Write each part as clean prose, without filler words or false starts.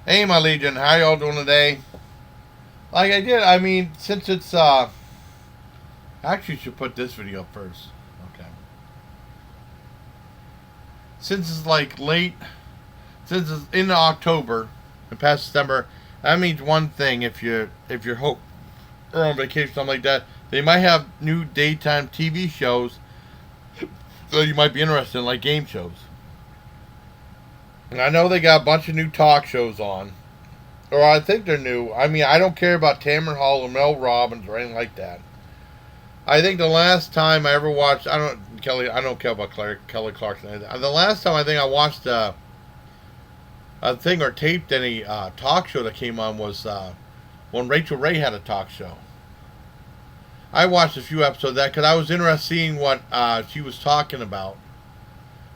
Hey, my Legion, how y'all doing today? Like I did, since it's, actually should put this video up first. Okay. Since it's like late, since it's in October and past December, that means one thing. If you're hope or on vacation, something like that, they might have new daytime TV shows that you might be interested in, like game shows. And I know they got a bunch of new talk shows on, or I think they're new. I don't care about Tamron Hall or Mel Robbins or anything like that. I think the last time I ever watched, I don't care about Kelly Clarkson. The last time I think I watched a thing or taped any talk show that came on was when Rachel Ray had a talk show. I watched a few episodes of that because I was interested in seeing what she was talking about.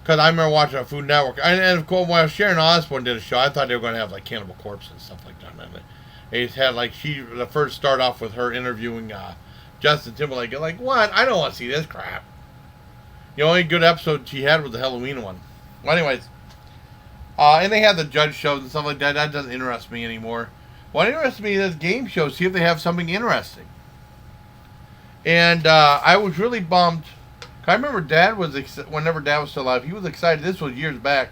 Because I remember watching on Food Network, and of course when Sharon Osbourne did a show, I thought they were going to have like Cannibal Corpse and stuff like that. And they just had like the first start off with her interviewing Justin Timberlake. Like, what? I don't want to see this crap. The only good episode she had was the Halloween one. Well, anyways, and they had the judge shows and stuff like that. That doesn't interest me anymore. What interests me is game shows. See if they have something interesting. And I was really bummed. I remember Dad was whenever Dad was still alive, he was excited. This was years back.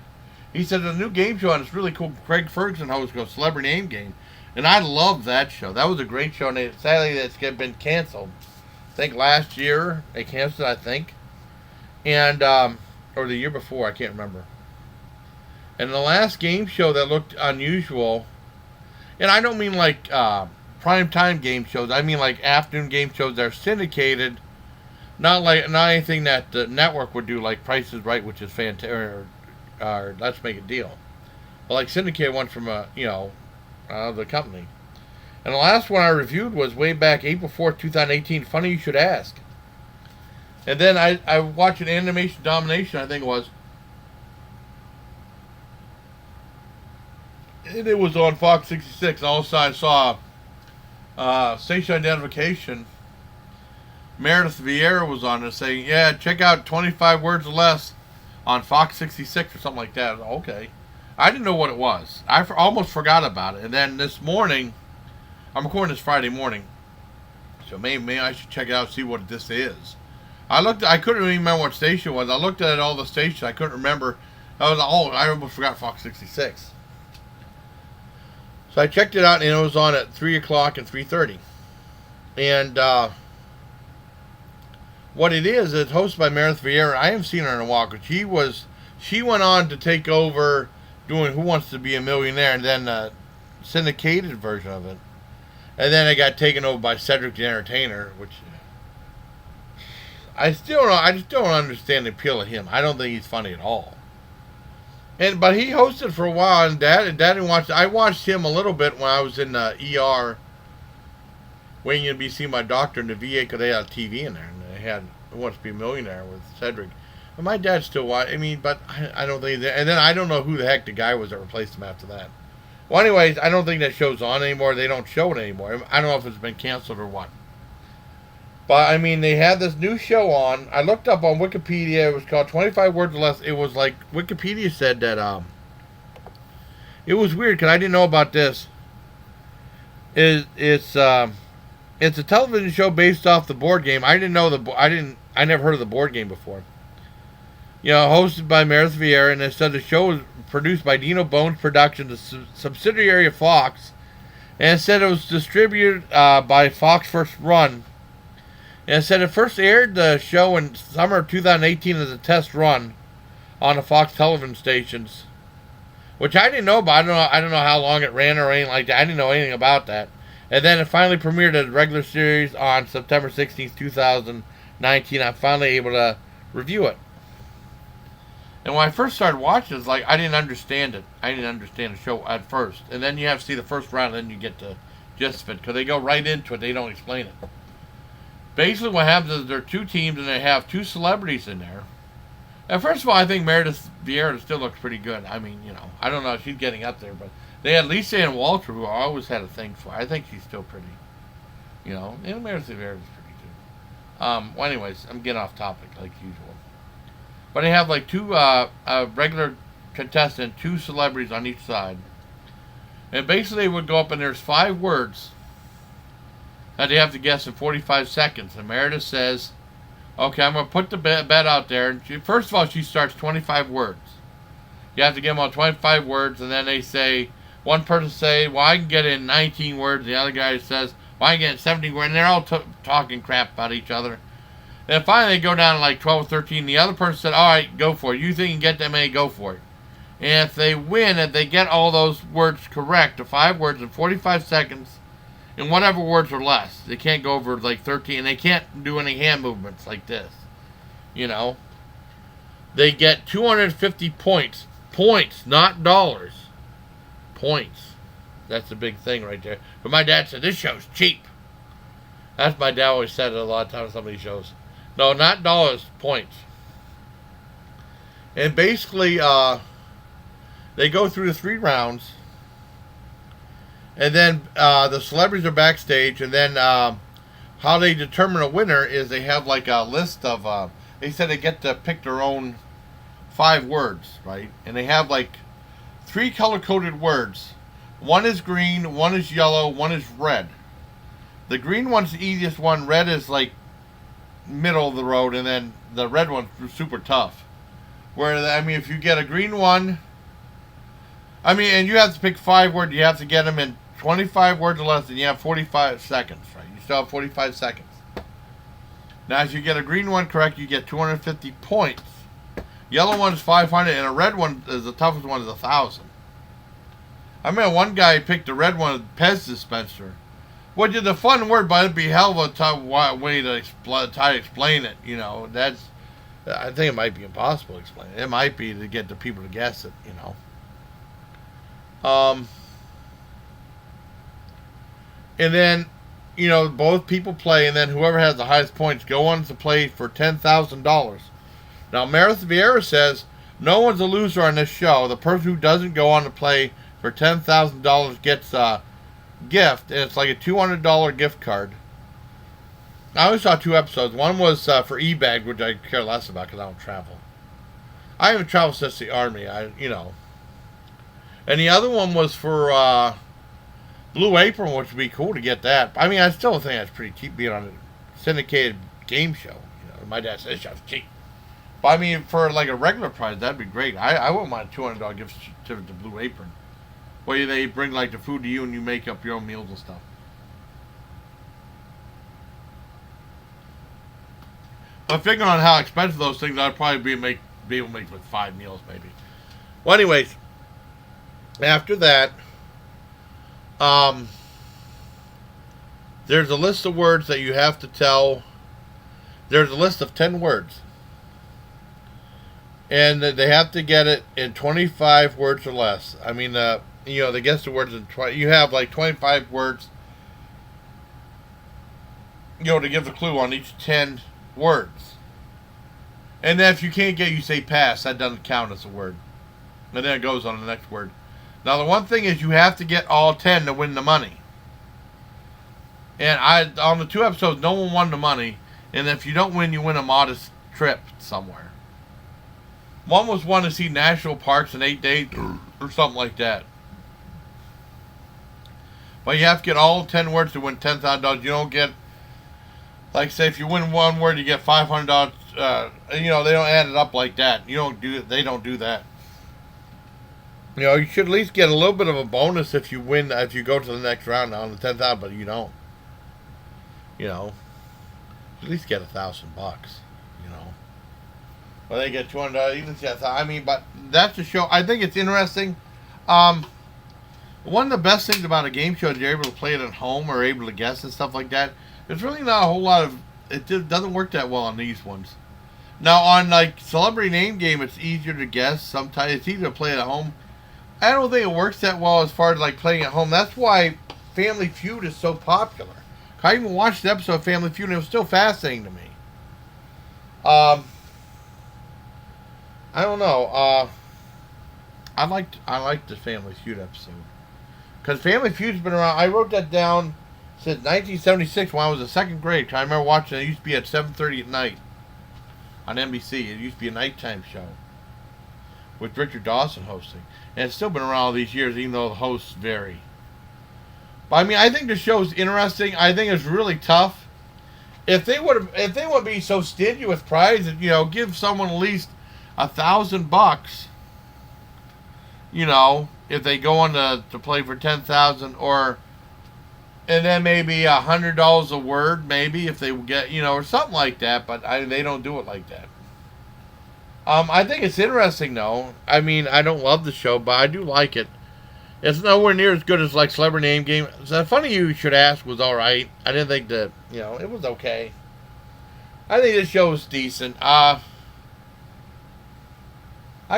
He said the new game show on it's really cool. Craig Ferguson hosts called Celebrity Name Game, and I loved that show. That was a great show. And sadly, it's been canceled. I think last year they canceled. I think, and or the year before, I can't remember. And the last game show that looked unusual, and I don't mean like prime time game shows. I mean like afternoon game shows that are syndicated. Not anything that the network would do, like Price is Right, which is fantastic, or Let's Make a Deal. But like syndicated ones from the company. And the last one I reviewed was way back April 4th, 2018. Funny you should ask. And then I watched an Animation Domination, I think it was. And it was on Fox 66. Also, I saw station identification. Meredith Vieira was on it saying, yeah, check out 25 Words or Less on Fox 66 or something like that. Okay. I didn't know what it was. Almost forgot about it. And then this morning, I'm recording this Friday morning, so maybe I should check it out and see what this is. I couldn't even remember what station it was. I looked at all the stations. I couldn't remember. I almost forgot Fox 66. So I checked it out, and it was on at 3 o'clock and 3:30. And, what it is, it's hosted by Meredith Vieira. I haven't seen her in a while because she went on to take over doing Who Wants to Be a Millionaire, and then the syndicated version of it. And then it got taken over by Cedric the Entertainer, which I just don't understand the appeal of him. I don't think he's funny at all. But he hosted for a while, and Dad didn't watch. I watched him a little bit when I was in the ER, waiting to be seen by a doctor in the VA because they had a TV in there. Had Who Wants to Be a Millionaire with Cedric. And my dad still watched. But I don't think that. And then I don't know who the heck the guy was that replaced him after that. Well, anyways, I don't think that show's on anymore. They don't show it anymore. I don't know if it's been canceled or what. But they had this new show on. I looked up on Wikipedia. It was called 25 Words or Less. It was like Wikipedia said that it was weird because I didn't know about this. It's a television show based off the board game. I never heard of the board game before. Hosted by Meredith Vieira, and it said the show was produced by Dino Bones Productions, a subsidiary of Fox, and it said it was distributed by Fox First Run. And it said it first aired the show in summer of 2018 as a test run on the Fox television stations, which I didn't know about. I don't know how long it ran or anything like that. I didn't know anything about that. And then it finally premiered as a regular series on September 16th, 2019. I'm finally able to review it. And when I first started watching, it's like I didn't understand it. I didn't understand the show at first. And then you have to see the first round, and then you get the gist of it. Because they go right into it. They don't explain it. Basically what happens is there are two teams, and they have two celebrities in there. And first of all, I think Meredith Vieira still looks pretty good. I don't know if she's getting up there, but they had Lisa and Walter, who I always had a thing for. I think she's still pretty. And Meredith Vieira is pretty too. Well, anyways, I'm getting off topic like usual. But they have like two regular contestants, two celebrities on each side. And basically, they would go up and there's 5 words that they have to guess in 45 seconds. And Meredith says, okay, I'm going to put the bet out there. And first of all, she starts 25 words. You have to give them all 25 words, and then they say, one person say, well, I can get in 19 words. The other guy says, well, I can get in 17 words. And they're all talking crap about each other. Then finally, they go down to like 12 or 13. The other person said, all right, go for it. You think you can get that many, go for it. And if they win, if they get all those words correct, the 5 words in 45 seconds, and whatever words are less, they can't go over like 13. They can't do any hand movements like this. You know, they get 250 points. Points, not dollars. Points. That's the big thing right there. But my dad said, this show's cheap. That's my dad always said it a lot of times on some of these shows. No, not dollars, points. And basically, they go through the 3 rounds. And then the celebrities are backstage. And then how they determine a winner is they have like a list of... they said they get to pick their own 5 words, right? And they have like 3 color-coded words. One is green, one is yellow, one is red. The green one's the easiest one. Red is like middle of the road, and then the red one's super tough. Where, I mean, if you get a green one, I mean, and you have to pick 5 words, you have to get them in 25 words or less, and you have 45 seconds, right? You still have 45 seconds. Now, if you get a green one correct, you get 250 points. Yellow one is 500, and a red one is the toughest one is 1,000. I remember one guy picked the red one, Pez dispenser. Which is a fun word, but it'd be a hell of a tough way to try to explain it. You know, I think it might be impossible to explain it. It might be to get the people to guess it. You know. And then, you know, both people play, and then whoever has the highest points go on to play for $10,000. Now, Meredith Vieira says no one's a loser on this show. The person who doesn't go on to play for $10,000 gets gift, and it's like a $200 gift card. I only saw 2 episodes. One was for eBag, which I care less about because I don't travel. I haven't traveled since the Army, you know. And the other one was for Blue Apron, which would be cool to get that. I mean, I still think that's pretty cheap being on a syndicated game show. You know, my dad says this show's cheap. But I mean, for like a regular price, that'd be great. I wouldn't mind a $200 gift certificate to Blue Apron. Where they bring like the food to you and you make up your own meals and stuff. But figuring on how expensive those things are, I'd probably be able to make like 5 meals maybe. Well, anyways, after that, there's a list of words that you have to tell. There's a list of 10 words. And they have to get it in 25 words or less. I mean, you know, they guess the words in 20. You have like 25 words, you know, to give the clue on each 10 words. And then if you can't get, you say pass. That doesn't count as a word. And then it goes on to the next word. Now, the one thing is you have to get all 10 to win the money. And on the 2 episodes, no one won the money. And if you don't win, you win a modest trip somewhere. One was to see national parks in 8 days or something like that. But you have to get all 10 words to win $10,000. You don't get, like, say, if you win 1 word, you get $500. You know, they don't add it up like that. They don't do that. You know, you should at least get a little bit of a bonus if you win, if you go to the next round on the 10,000, but you don't. You know, at least get $1,000. You know, well, they get $200. Even I mean, but that's the show. I think it's interesting. One of the best things about a game show is you're able to play it at home or able to guess and stuff like that. There's really not a whole lot of... It just doesn't work that well on these ones. Now, on, like, Celebrity Name Game, it's easier to guess. Sometimes it's easier to play it at home. I don't think it works that well as far as, like, playing at home. That's why Family Feud is so popular. I even watched the episode of Family Feud, and it was still fascinating to me. I don't know. I liked the Family Feud episode. Because Family Feud's been around. I wrote that down since 1976 when I was in 2nd grade. I remember watching it. It used to be at 7:30 at night on NBC. It used to be a nighttime show. with Richard Dawson hosting. And it's still been around all these years, even though the hosts vary. But I mean, I think the show's interesting. I think it's really tough. If they would be so stingy with prizes, give someone at least $1,000. If they go on to play for 10,000, and then maybe $100 a word, maybe if they get or something like that. But they don't do it like that. I think it's interesting though. I mean, I don't love the show, but I do like it. It's nowhere near as good as like Celebrity Name Game. So Funny You Should Ask was all right. I didn't think that it was okay. I think this show was decent. I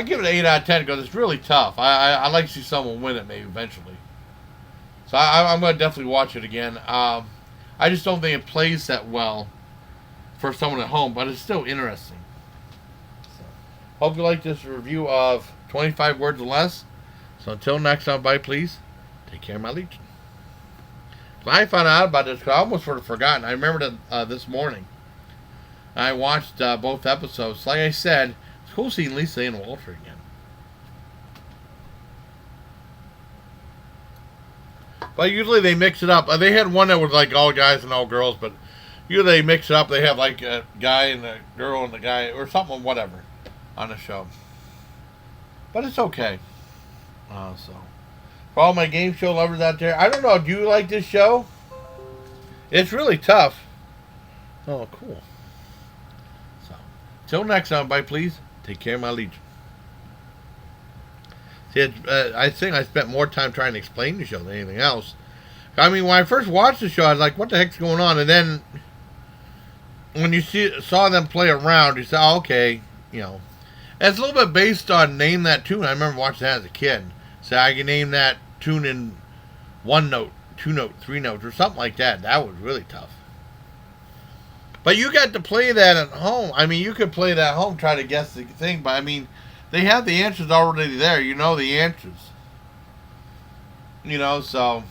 give it an 8 out of 10 because it's really tough. I like to see someone win it maybe eventually. So I'm going to definitely watch it again. I just don't think it plays that well for someone at home, but it's still interesting. So, hope you like this review of 25 Words or Less. So until next time, bye please. Take care, my legion. I found out about this because I almost sort of forgotten. I remembered it this morning. I watched both episodes. Like I said, it's cool seeing Lisa and Walter again. But usually they mix it up. They had one that was like all guys and all girls, but usually they mix it up. They have like a guy and a girl and a guy or something, whatever, on the show. But it's okay. So, for all my game show lovers out there, I don't know, do you like this show? It's really tough. Oh, cool. So, till next time, bye please. Take care, my legion. See, I think I spent more time trying to explain the show than anything else. I mean, when I first watched the show, I was like, what the heck's going on? And then, when you saw them play around, you said, oh, okay, And it's a little bit based on Name That Tune. I remember watching that as a kid. So I can name that tune in 1 note, 2 note, 3 notes, or something like that. That was really tough. But you got to play that at home. I mean, you could play that at home, try to guess the thing. But I mean, they have the answers already there. You know the answers. So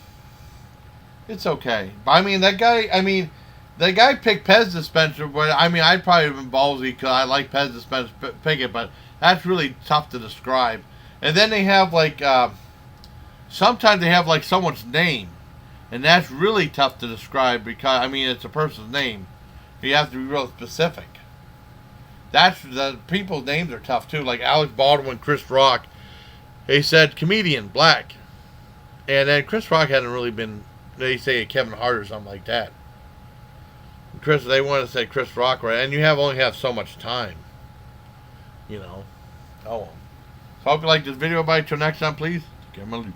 it's okay. But I mean, that guy picked Pez dispenser. But I mean, I'd probably have been ballsy because I like Pez dispenser, pick it. But that's really tough to describe. And then they have like, sometimes they have like someone's name. And that's really tough to describe because, I mean, it's a person's name. You have to be real specific. The people's names are tough too. Like Alex Baldwin, Chris Rock. They said comedian, black. And then Chris Rock hadn't really been, they say Kevin Hart or something like that. They want to say Chris Rock, right? And you only have so much time. Oh well. So I hope you like this video. Bye. Till next time, please. Take care, my leader.